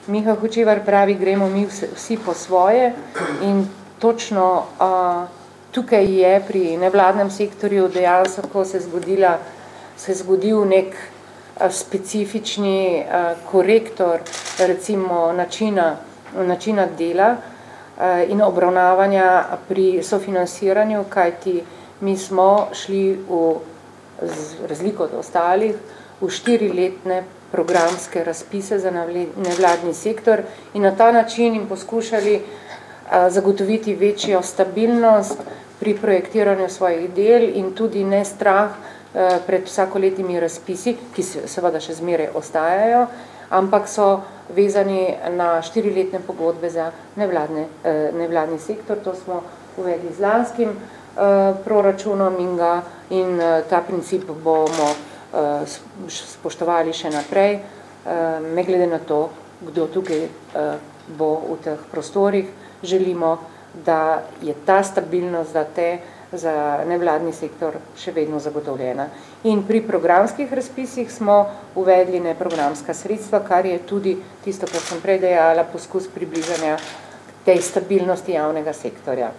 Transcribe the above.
Miha Hočevar pravi, gremo mi vsi po svoje in točno tukaj je pri nevladnem sektorju dejansko se zgodil nek specifični korektor recimo načina dela in obravnavanja pri sofinanciranju, kajti mi smo šli z razliko od ostalih v 4-letne programske razpise za nevladni sektor in na ta način jim poskušali zagotoviti večjo stabilnost pri projektiranju svojih del in tudi ne strah pred vsakoletnimi razpisi, ki seveda še zmeraj ostajajo, ampak so vezani na 4-letne pogodbe za nevladni sektor. To smo uvedli z lanskim proračunom in ta princip bomo spoštovali še naprej, ne glede na to, kdo tukaj bo v teh prostorih. Želimo, da je ta stabilnost za nevladni sektor še vedno zagotovljena. In pri programskih razpisih smo uvedli neprogramska sredstva, kar je tudi tisto, kar sem prej dejala, poskus približanja tej stabilnosti javnega sektorja.